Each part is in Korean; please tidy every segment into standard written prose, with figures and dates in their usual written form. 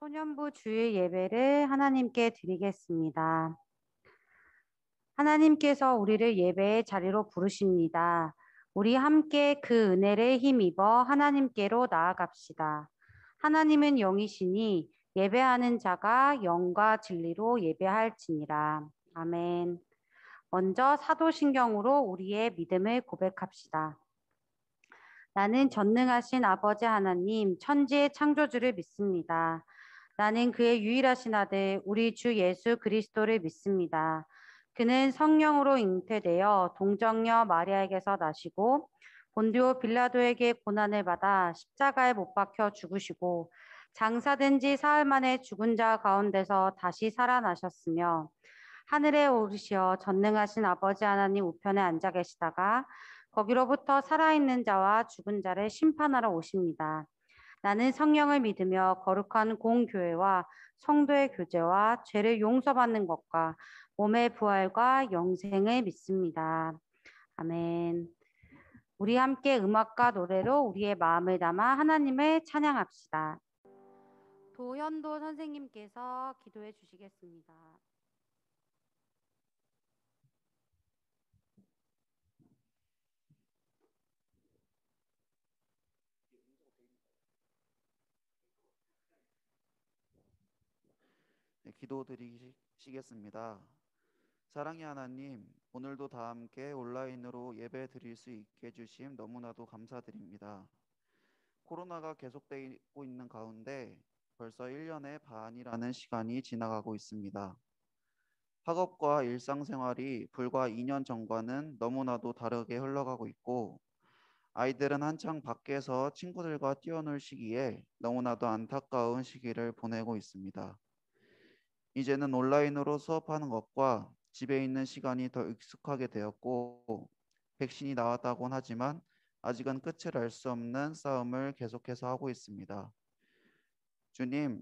소년부 주일 예배를 하나님께 드리겠습니다. 하나님께서 우리를 예배의 자리로 부르십니다. 우리 함께 그 은혜를 힘입어 하나님께로 나아갑시다. 하나님은 영이시니 예배하는 자가 영과 진리로 예배할지니라. 아멘. 먼저 사도신경으로 우리의 믿음을 고백합시다. 나는 전능하신 아버지 하나님, 천지의 창조주를 믿습니다. 나는 그의 유일하신 아들, 우리 주 예수 그리스도를 믿습니다. 그는 성령으로 잉태되어 동정녀 마리아에게서 나시고 본디오 빌라도에게 고난을 받아 십자가에 못 박혀 죽으시고 장사된 지 사흘 만에 죽은 자 가운데서 다시 살아나셨으며 하늘에 오르시어 전능하신 아버지 하나님 우편에 앉아 계시다가 거기로부터 살아있는 자와 죽은 자를 심판하러 오십니다. 나는 성령을 믿으며 거룩한 공교회와 성도의 교제와 죄를 용서받는 것과 몸의 부활과 영생을 믿습니다. 아멘. 우리 함께 음악과 노래로 우리의 마음을 담아 하나님을 찬양합시다. 도현도 선생님께서 기도해 주시겠습니다. 네, 기도드리시겠습니다. 사랑의 하나님, 오늘도 다 함께 온라인으로 예배 드릴 수 있게 해주심 너무나도 감사드립니다. 코로나가 계속되고 있는 가운데 벌써 1년의 반이라는 시간이 지나가고 있습니다. 학업과 일상생활이 불과 2년 전과는 너무나도 다르게 흘러가고 있고 아이들은 한창 밖에서 친구들과 뛰어놀 시기에 너무나도 안타까운 시기를 보내고 있습니다. 이제는 온라인으로 수업하는 것과 집에 있는 시간이 더 익숙하게 되었고 백신이 나왔다곤 하지만 아직은 끝을 알 수 없는 싸움을 계속해서 하고 있습니다.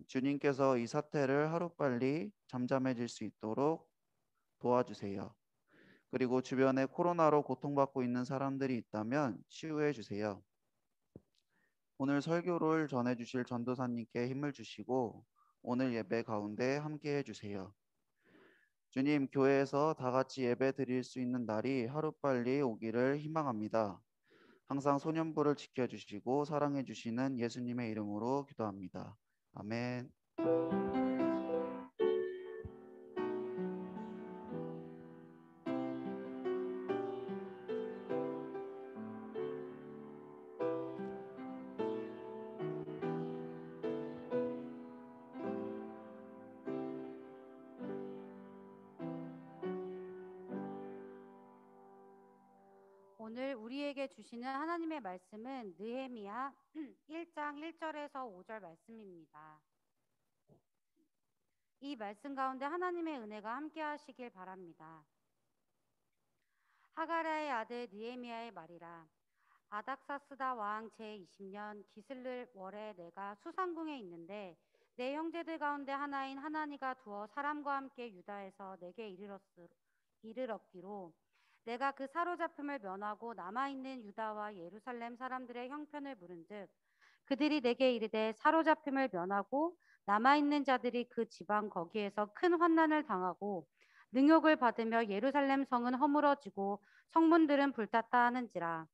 주님께서 이 사태를 하루빨리 잠잠해질 수 있도록 도와주세요. 그리고 주변에 코로나로 고통받고 있는 사람들이 있다면 치유해 주세요. 오늘 설교를 전해주실 전도사님께 힘을 주시고 오늘 예배 가운데 함께 해주세요. 주님, 교회에서 다 같이 예배 드릴 수 있는 날이 하루빨리 오기를 희망합니다. 항상 소년부를 지켜주시고 사랑해주시는 예수님의 이름으로 기도합니다. 아멘. 오늘 우리에게 주시는 하나님의 말씀은 느헤미야 1장 1절에서 5절 말씀입니다. 이 말씀 가운데 하나님의 은혜가 함께 하시길 바랍니다. 하가랴의 아들 느헤미야의 말이라. 아닥사스다 왕 제20년 기슬르 월에 내가 수상궁에 있는데 내 형제들 가운데 하나인 하나니가 두어 사람과 함께 유다에서 내게 이르렀기로 내가 그 사로잡힘을 면하고 남아있는 유다와 예루살렘 사람들의 형편을 물은즉 그들이 내게 이르되 사로잡힘을 면하고 남아있는 자들이 그 지방 거기에서 큰 환난을 당하고 능욕을 받으며 예루살렘 성은 허물어지고 성문들은 불탔다 하는지라.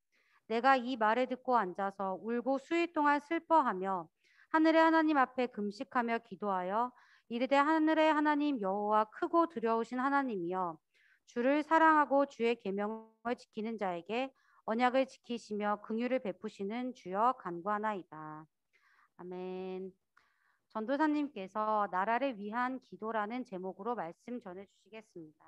내가 이 말을 듣고 앉아서 울고 수일 동안 슬퍼하며 하늘의 하나님 앞에 금식하며 기도하여 이르되 하늘의 하나님 여호와 크고 두려우신 하나님이여 주를 사랑하고 주의 계명을 지키는 자에게 언약을 지키시며 긍휼을 베푸시는 주여 간구하나이다. 아멘. 전도사님께서 나라를 위한 기도라는 제목으로 말씀 전해 주시겠습니다.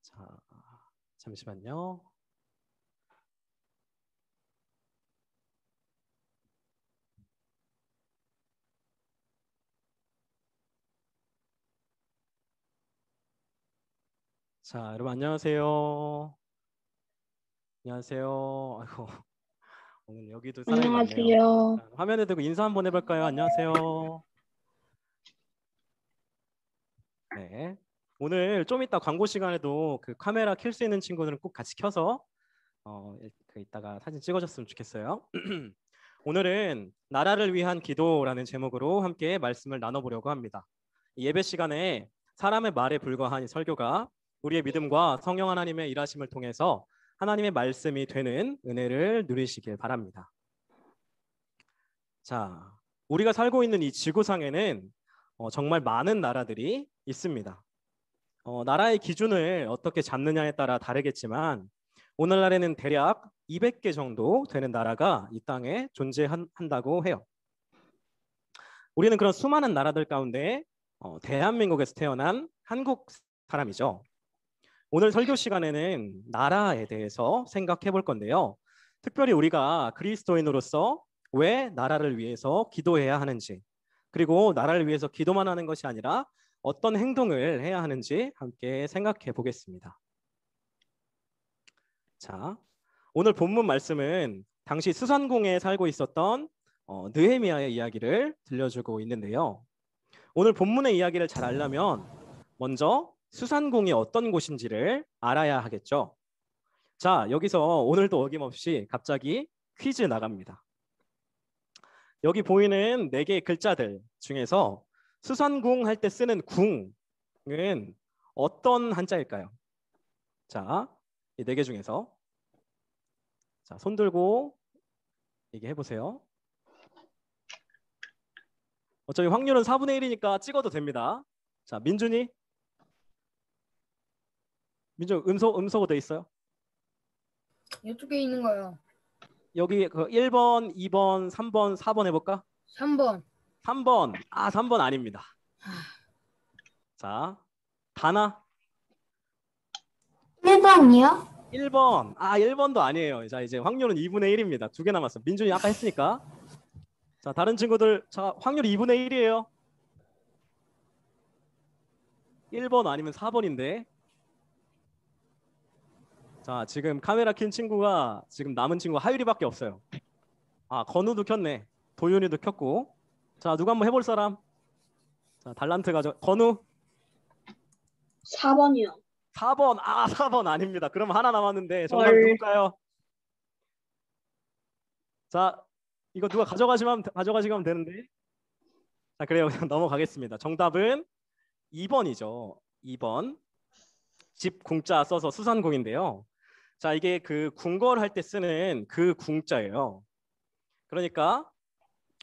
자, 잠시만요. 자, 여러분 안녕하세요. 안녕하세요. 아이고, 오늘 여기도 사람이 많네요. 안녕하세요. 자, 화면에 대고 인사 한번 해볼까요? 안녕하세요. 네. 오늘 좀 이따 광고 시간에도 그 카메라 켤 수 있는 친구들은 꼭 같이 켜서 그 이따가 사진 찍어줬으면 좋겠어요. 오늘은 나라를 위한 기도라는 제목으로 함께 말씀을 나눠보려고 합니다. 예배 시간에 사람의 말에 불과한 이 설교가 우리의 믿음과 성령 하나님의 일하심을 통해서 하나님의 말씀이 되는 은혜를 누리시길 바랍니다. 자, 우리가 살고 있는 이 지구상에는 정말 많은 나라들이 있습니다. 나라의 기준을 어떻게 잡느냐에 따라 다르겠지만 오늘날에는 대략 200개 정도 되는 나라가 이 땅에 존재한다고 해요. 우리는 그런 수많은 나라들 가운데 대한민국에서 태어난 한국 사람이죠. 오늘 설교 시간에는 나라에 대해서 생각해 볼 건데요. 특별히 우리가 그리스도인으로서 왜 나라를 위해서 기도해야 하는지, 그리고 나라를 위해서 기도만 하는 것이 아니라 어떤 행동을 해야 하는지 함께 생각해 보겠습니다. 자, 오늘 본문 말씀은 당시 수산궁에 살고 있었던 느헤미야의 이야기를 들려주고 있는데요. 오늘 본문의 이야기를 잘 알려면 먼저 수산궁이 어떤 곳인지를 알아야 하겠죠. 자, 여기서 오늘도 어김없이 갑자기 퀴즈 나갑니다. 여기 보이는 4개의 글자들 중에서 수산궁 할 때 쓰는 궁은 어떤 한자일까요? 자, 이 4개 중에서 자, 손 들고 얘기해 보세요. 어차피 확률은 4분의 1이니까 찍어도 됩니다. 자, 민준이 음소거 돼 있어요? 이쪽에 있는 거요. 여기 그 1번, 2번, 3번, 4번 해볼까? 3번. 3번. 3번 아닙니다. 자, 다나 1번이요? 1번. 1번도 아니에요. 자, 이제 확률은 2분의 1입니다. 2개 남았어요. 민준이 아까 했으니까. 자, 다른 친구들, 자, 확률이 2분의 1이에요. 1번 아니면 4번인데. 자, 지금 카메라 킨 친구가 지금 남은 친구 하율이밖에 없어요. 건우도 켰네. 도윤이도 켰고. 자, 누가 한번 해볼 사람? 자, 달란트 가져. 건우 4번이요. 4번. 4번 아닙니다. 그럼 하나 남았는데 정답 누굴까요? 자, 이거 누가 가져가시면 되는데. 자, 그래요. 그냥 넘어가겠습니다. 정답은 2번이죠. 2번. 집 궁자 써서 수산궁인데요. 자, 이게 그 궁궐 할 때 쓰는 그 궁자예요. 그러니까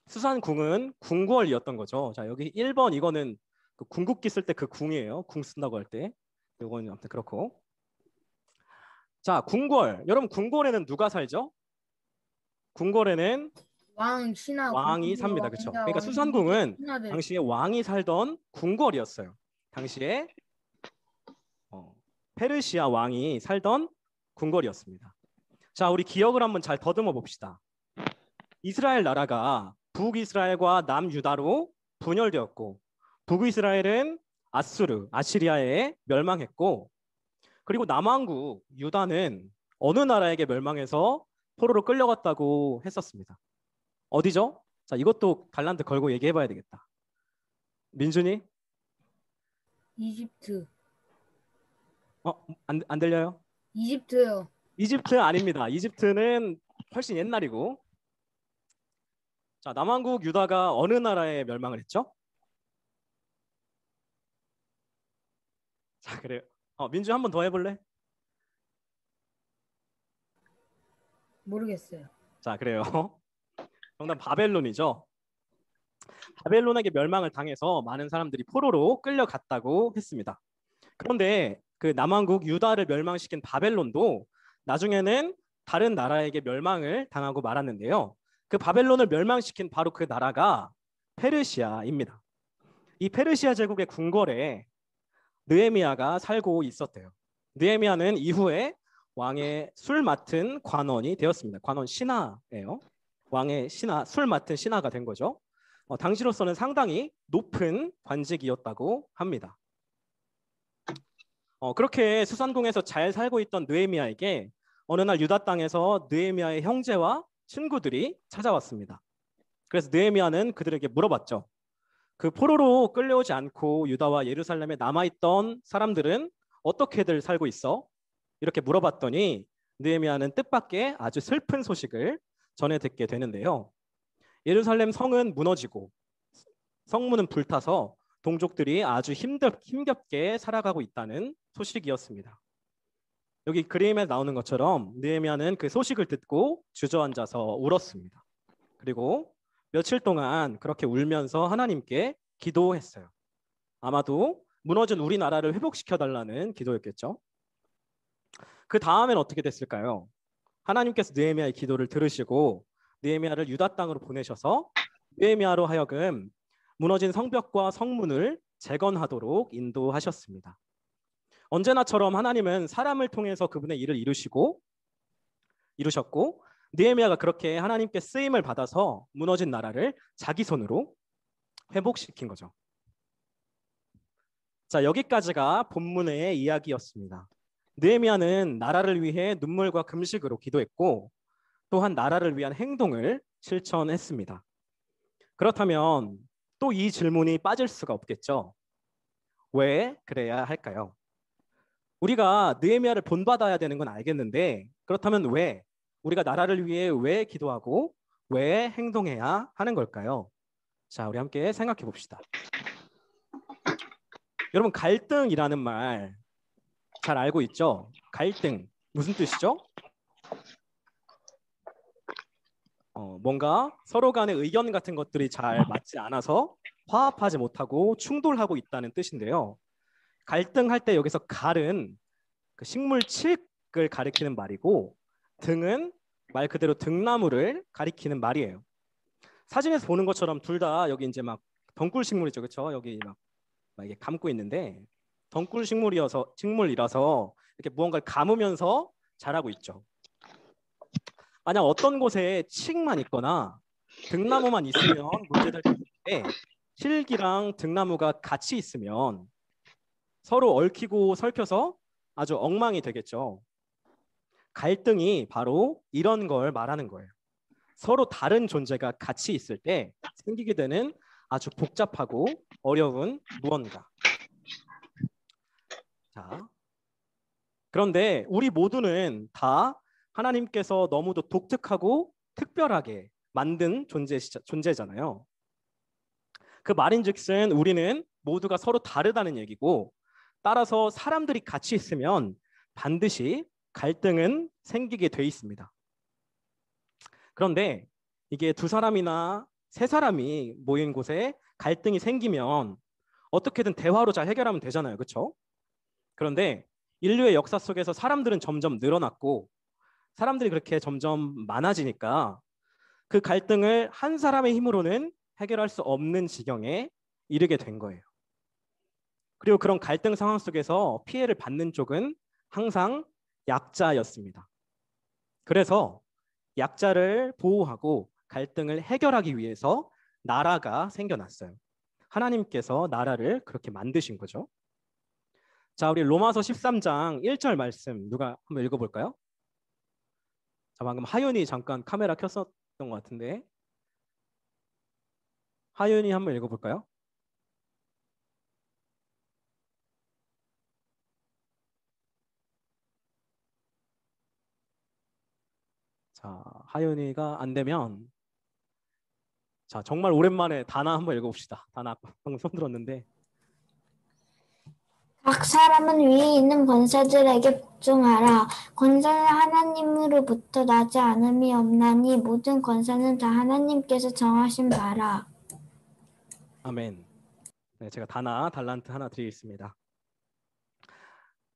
수산궁은 궁궐이었던 거죠. 자, 여기 1번 이거는 그 궁극기 쓸 때 그 궁이에요. 궁 쓴다고 할 때. 이거는 아무튼 그렇고. 자, 궁궐. 여러분 궁궐에는 누가 살죠? 궁궐에는 왕이 삽니다. 그렇죠? 그러니까 수산궁은 당시에 왕이 살던 궁궐이었어요. 당시에 페르시아 왕이 살던 궁궐이었습니다. 자, 우리 기억을 한번 잘 더듬어 봅시다. 이스라엘 나라가 북이스라엘과 남유다로 분열되었고 북이스라엘은 아시리아에 멸망했고 그리고 남왕국 유다는 어느 나라에게 멸망해서 포로로 끌려갔다고 했었습니다. 어디죠? 자, 이것도 달란트 걸고 얘기해 봐야 되겠다. 민준이? 이집트. 안 들려요? 이집트요. 이집트 아닙니다. 이집트는 훨씬 옛날이고. 자, 남왕국 유다가 어느 나라에 멸망을 했죠? 자, 그래요. 민주 한 번 더 해볼래? 모르겠어요. 자, 그래요. 정답 바벨론이죠. 바벨론에게 멸망을 당해서 많은 사람들이 포로로 끌려갔다고 했습니다. 그런데 그 남왕국 유다를 멸망시킨 바벨론도 나중에는 다른 나라에게 멸망을 당하고 말았는데요. 그 바벨론을 멸망시킨 바로 그 나라가 페르시아입니다. 이 페르시아 제국의 궁궐에 느헤미야가 살고 있었대요. 느헤미야는 이후에 왕의 술 맡은 관원이 되었습니다. 관원 신하예요. 왕의 신하, 술 맡은 신하가 된 거죠. 당시로서는 상당히 높은 관직이었다고 합니다. 그렇게 수산궁에서 잘 살고 있던 느헤미야에게 어느 날 유다 땅에서 느헤미야의 형제와 친구들이 찾아왔습니다. 그래서 느헤미야는 그들에게 물어봤죠. 그 포로로 끌려오지 않고 유다와 예루살렘에 남아있던 사람들은 어떻게들 살고 있어? 이렇게 물어봤더니 느헤미야는 뜻밖의 아주 슬픈 소식을 전해 듣게 되는데요. 예루살렘 성은 무너지고 성문은 불타서 동족들이 아주 힘겹게 살아가고 있다는 소식이었습니다. 여기 그림에 나오는 것처럼 느헤미야는 그 소식을 듣고 주저앉아서 울었습니다. 그리고 며칠 동안 그렇게 울면서 하나님께 기도했어요. 아마도 무너진 우리나라를 회복시켜달라는 기도였겠죠. 그 다음엔 어떻게 됐을까요? 하나님께서 느헤미야의 기도를 들으시고 느헤미야를 유다 땅으로 보내셔서 느헤미야로 하여금 무너진 성벽과 성문을 재건하도록 인도하셨습니다. 언제나처럼 하나님은 사람을 통해서 그분의 일을 이루셨고 느헤미야가 그렇게 하나님께 쓰임을 받아서 무너진 나라를 자기 손으로 회복시킨 거죠. 자, 여기까지가 본문의 이야기였습니다. 느헤미야는 나라를 위해 눈물과 금식으로 기도했고 또한 나라를 위한 행동을 실천했습니다. 그렇다면 또 이 질문이 빠질 수가 없겠죠. 왜 그래야 할까요? 우리가 느헤미야를 본받아야 되는 건 알겠는데 그렇다면 왜 우리가 나라를 위해 왜 기도하고 왜 행동해야 하는 걸까요? 자, 우리 함께 생각해 봅시다. 여러분, 갈등이라는 말 잘 알고 있죠? 갈등 무슨 뜻이죠? 뭔가 서로 간의 의견 같은 것들이 잘 맞지 않아서 화합하지 못하고 충돌하고 있다는 뜻인데요. 갈등할 때 여기서 갈은 그 식물 칡을 가리키는 말이고 등은 말 그대로 등나무를 가리키는 말이에요. 사진에서 보는 것처럼 둘 다 여기 이제 막 덩굴 식물이죠, 그렇죠? 여기 막 이게 감고 있는데 덩굴 식물이라서 이렇게 무언가를 감으면서 자라고 있죠. 만약 어떤 곳에 칡만 있거나 등나무만 있으면 문제될 텐데 칡이랑 등나무가 같이 있으면 서로 얽히고 설켜서 아주 엉망이 되겠죠. 갈등이 바로 이런 걸 말하는 거예요. 서로 다른 존재가 같이 있을 때 생기게 되는 아주 복잡하고 어려운 무언가. 자, 그런데 우리 모두는 다 하나님께서 너무도 독특하고 특별하게 만든 존재잖아요. 그 말인즉슨 우리는 모두가 서로 다르다는 얘기고 따라서 사람들이 같이 있으면 반드시 갈등은 생기게 돼 있습니다. 그런데 이게 두 사람이나 세 사람이 모인 곳에 갈등이 생기면 어떻게든 대화로 잘 해결하면 되잖아요, 그렇죠? 그런데 인류의 역사 속에서 사람들은 점점 늘어났고 사람들이 그렇게 점점 많아지니까 그 갈등을 한 사람의 힘으로는 해결할 수 없는 지경에 이르게 된 거예요. 그리고 그런 갈등 상황 속에서 피해를 받는 쪽은 항상 약자였습니다. 그래서 약자를 보호하고 갈등을 해결하기 위해서 나라가 생겨났어요. 하나님께서 나라를 그렇게 만드신 거죠. 자, 우리 로마서 13장 1절 말씀 누가 한번 읽어볼까요? 자, 방금 하윤이 잠깐 카메라 켰었던 것 같은데 하윤이 한번 읽어볼까요? 자, 하윤이가 안 되면 자, 정말 오랜만에 다나 한번 읽어봅시다. 다나 방금 손 들었는데 각 사람은 위에 있는 권세들에게 복종하라. 권세는 하나님으로부터 나지 않음이 없나니 모든 권세는 다 하나님께서 정하신 바라. 아멘. 네, 제가 다나 달란트 하나 드리겠습니다.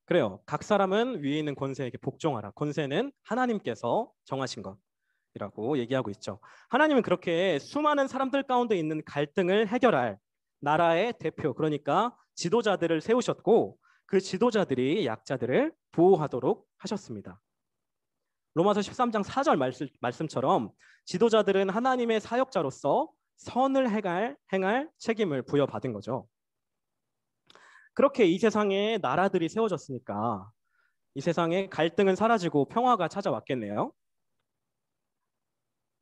그래요. 각 사람은 위에 있는 권세에게 복종하라. 권세는 하나님께서 정하신 것이라고 얘기하고 있죠. 하나님은 그렇게 수많은 사람들 가운데 있는 갈등을 해결할 나라의 대표, 그러니까 지도자들을 세우셨고 그 지도자들이 약자들을 보호하도록 하셨습니다. 로마서 13장 4절 말씀처럼 지도자들은 하나님의 사역자로서 선을 행할 책임을 부여받은 거죠. 그렇게 이 세상에 나라들이 세워졌으니까 이 세상에 갈등은 사라지고 평화가 찾아왔겠네요.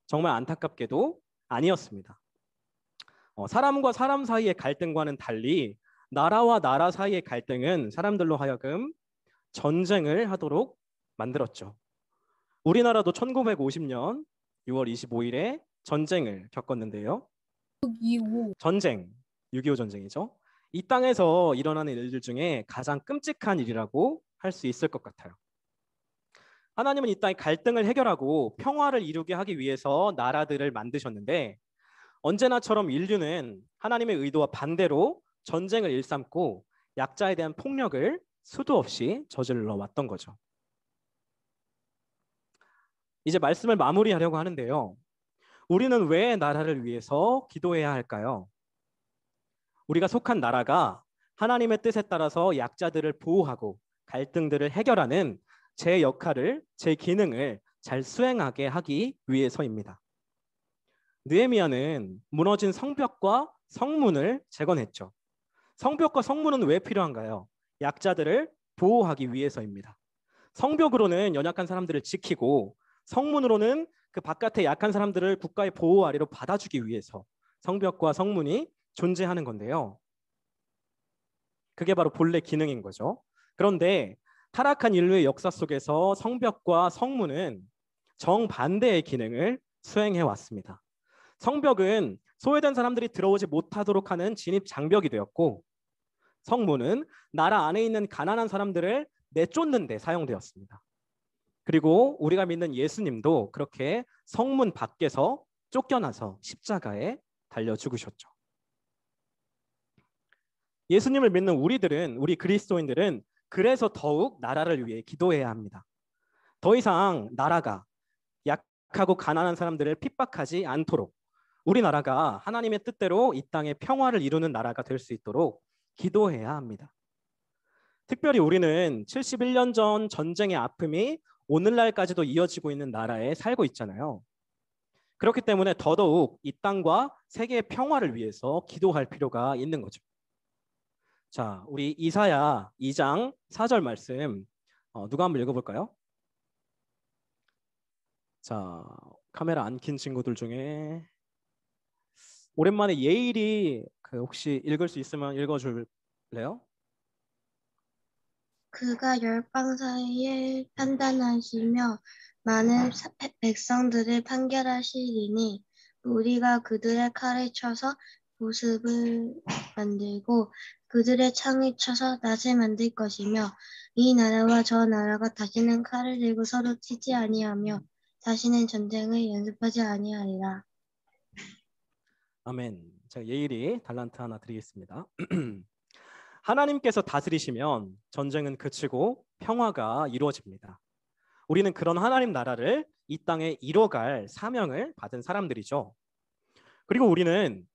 정말 안타깝게도 아니었습니다. 사람과 사람 사이의 갈등과는 달리 나라와 나라 사이의 갈등은 사람들로 하여금 전쟁을 하도록 만들었죠. 우리나라도 1950년 6월 25일에 전쟁을 겪었는데요. 6.25. 전쟁, 6.25 전쟁이죠. 이 땅에서 일어나는 일들 중에 가장 끔찍한 일이라고 할 수 있을 것 같아요. 하나님은 이 땅의 갈등을 해결하고 평화를 이루게 하기 위해서 나라들을 만드셨는데 언제나처럼 인류는 하나님의 의도와 반대로 전쟁을 일삼고 약자에 대한 폭력을 수도 없이 저질러 왔던 거죠. 이제 말씀을 마무리하려고 하는데요. 우리는 왜 나라를 위해서 기도해야 할까요? 우리가 속한 나라가 하나님의 뜻에 따라서 약자들을 보호하고 갈등들을 해결하는 제 역할을, 제 기능을 잘 수행하게 하기 위해서입니다. 느헤미야는 무너진 성벽과 성문을 재건했죠. 성벽과 성문은 왜 필요한가요? 약자들을 보호하기 위해서입니다. 성벽으로는 연약한 사람들을 지키고 성문으로는 그 바깥의 약한 사람들을 국가의 보호 아래로 받아주기 위해서 성벽과 성문이 존재하는 건데요. 그게 바로 본래 기능인 거죠. 그런데 타락한 인류의 역사 속에서 성벽과 성문은 정반대의 기능을 수행해 왔습니다. 성벽은 소외된 사람들이 들어오지 못하도록 하는 진입 장벽이 되었고 성문은 나라 안에 있는 가난한 사람들을 내쫓는 데 사용되었습니다. 그리고 우리가 믿는 예수님도 그렇게 성문 밖에서 쫓겨나서 십자가에 달려 죽으셨죠. 예수님을 믿는 우리 그리스도인들은 그래서 더욱 나라를 위해 기도해야 합니다. 더 이상 나라가 약하고 가난한 사람들을 핍박하지 않도록 우리나라가 하나님의 뜻대로 이 땅에 평화를 이루는 나라가 될 수 있도록 기도해야 합니다. 특별히 우리는 71년 전 전쟁의 아픔이 오늘날까지도 이어지고 있는 나라에 살고 있잖아요. 그렇기 때문에 더더욱 이 땅과 세계의 평화를 위해서 기도할 필요가 있는 거죠. 자, 우리 이사야 2장 4절 말씀 누가 한번 읽어볼까요? 자, 카메라 안 킨 친구들 중에 오랜만에 예일이 혹시 읽을 수 있으면 읽어줄래요? 그가 열방 사이에 판단하시며 많은 백성들을 판결하시리니 우리가 그들의 칼에 쳐서 보습을 만들고 그들의 창에 쳐서 낫을 만들 것이며 이 나라와 저 나라가 다시는 칼을 들고 서로 치지 아니하며 다시는 전쟁을 연습하지 아니하리라. 아멘. 제가 예일이 달란트 하나 드리겠습니다. 하나님께서 다스리시면 전쟁은 그치고 평화가 이루어집니다. 우리는 그런 하나님 나라를 이 땅에 이뤄갈 사명을 받은 사람들이죠. 그리고 우리는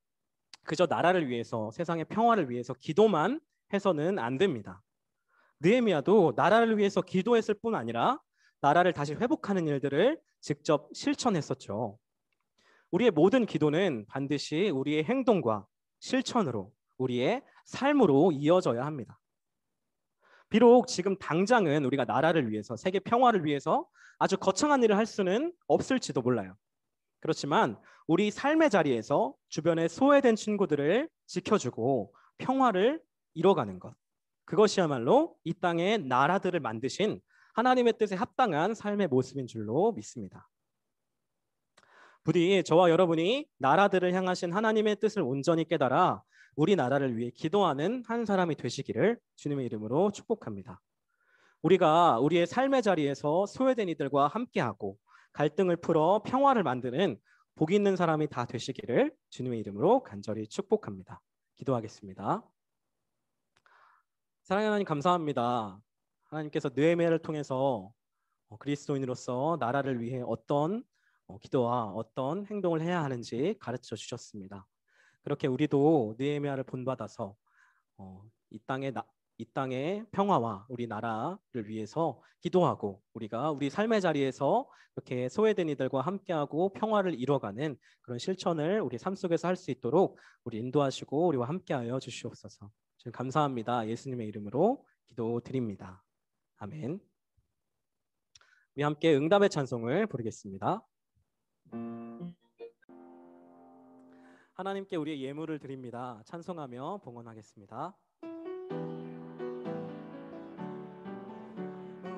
그저 나라를 위해서, 세상의 평화를 위해서 기도만 해서는 안 됩니다. 느헤미야도 나라를 위해서 기도했을 뿐 아니라 나라를 다시 회복하는 일들을 직접 실천했었죠. 우리의 모든 기도는 반드시 우리의 행동과 실천으로, 우리의 삶으로 이어져야 합니다. 비록 지금 당장은 우리가 나라를 위해서, 세계 평화를 위해서 아주 거창한 일을 할 수는 없을지도 몰라요. 그렇지만 우리 삶의 자리에서 주변의 소외된 친구들을 지켜주고 평화를 이뤄가는 것, 그것이야말로 이 땅에 나라들을 만드신 하나님의 뜻에 합당한 삶의 모습인 줄로 믿습니다. 부디 저와 여러분이 나라들을 향하신 하나님의 뜻을 온전히 깨달아 우리 나라를 위해 기도하는 한 사람이 되시기를 주님의 이름으로 축복합니다. 우리가 우리의 삶의 자리에서 소외된 이들과 함께하고 갈등을 풀어 평화를 만드는 복 있는 사람이 다 되시기를 주님의 이름으로 간절히 축복합니다. 기도하겠습니다. 사랑하는 하나님 감사합니다. 하나님께서 느헤미야를 통해서 그리스도인으로서 나라를 위해 어떤 기도와 어떤 행동을 해야 하는지 가르쳐 주셨습니다. 그렇게 우리도 느헤미야를 본받아서 이 땅의 평화와 우리 나라를 위해서 기도하고 우리가 우리 삶의 자리에서 이렇게 소외된 이들과 함께하고 평화를 이뤄가는 그런 실천을 우리 삶 속에서 할 수 있도록 우리 인도하시고 우리와 함께하여 주시옵소서. 지금 감사합니다. 예수님의 이름으로 기도드립니다. 아멘. 우리 함께 응답의 찬송을 부르겠습니다. 하나님께 우리의 예물을 드립니다. 찬송하며 봉헌하겠습니다.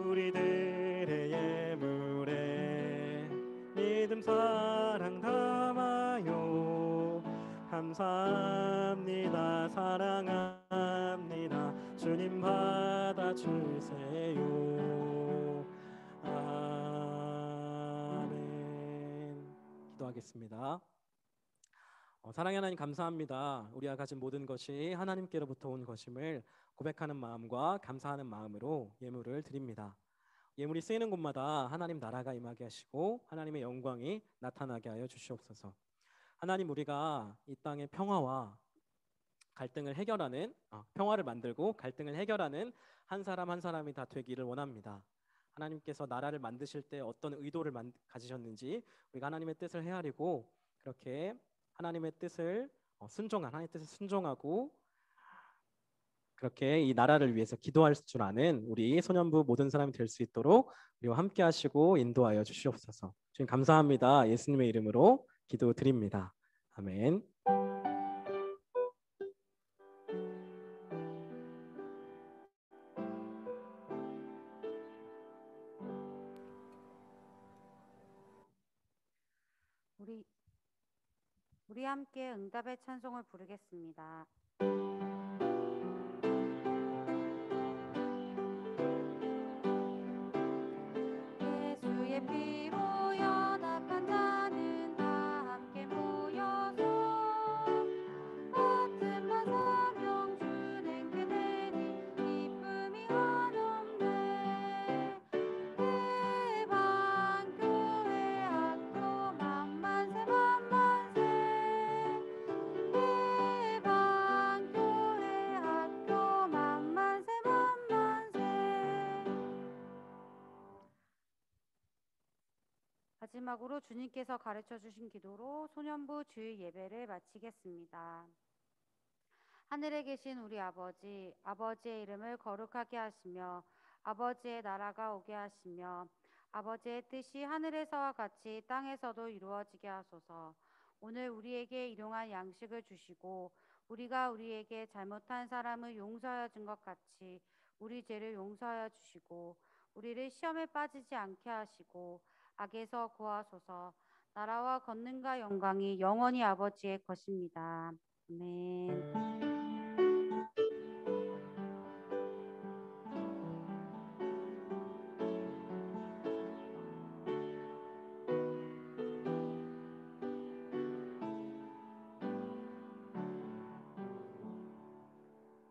우리들의 예물에 믿음 사랑 담아요. 감사합니다. 사랑합니다. 주님 받아주세요. 아멘. 기도하겠습니다. 사랑의 하나님 감사합니다. 우리가 가진 모든 것이 하나님께로부터 온 것임을 고백하는 마음과 감사하는 마음으로 예물을 드립니다. 예물이 쓰이는 곳마다 하나님 나라가 임하게 하시고 하나님의 영광이 나타나게 하여 주시옵소서. 하나님, 우리가 이 땅의 평화와 갈등을 해결하는 평화를 만들고 갈등을 해결하는 한 사람 한 사람이 다 되기를 원합니다. 하나님께서 나라를 만드실 때 어떤 의도를 가지셨는지 우리가 하나님의 뜻을 헤아리고 그렇게 하나님의 뜻을 하나님의 뜻을 순종하고 그렇게 이 나라를 위해서 기도할 줄 아는 우리 소년부 모든 사람이 될 수 있도록 우리와 함께 하시고 인도하여 주시옵소서. 주님 감사합니다. 예수님의 이름으로 기도드립니다. 아멘. 우리 함께 응답의 찬송을 부르겠습니다. 예수의 피로 연합한 자는 다 함께 모여서 같은 반 사명 준행케 되니 기쁨이 한없네. 대방교회 학교 만만세 만만세. 대방교회 학교 만만세 만만세. 마지막으로 주님께서 가르쳐 주신 기도로 소년부 주일 예배를 마치겠습니다. 하늘에 계신 우리 아버지, 아버지의 이름을 거룩하게 하시며 아버지의 나라가 오게 하시며 아버지의 뜻이 하늘에서와 같이 땅에서도 이루어지게 하소서. 오늘 우리에게 일용할 양식을 주시고 우리가 우리에게 잘못한 사람을 용서하여 준 것 같이 우리 죄를 용서하여 주시고 우리를 시험에 빠지지 않게 하시고 악에서 구하소서. 나라와 권능과 영광이 영원히 아버지의 것입니다. 아멘.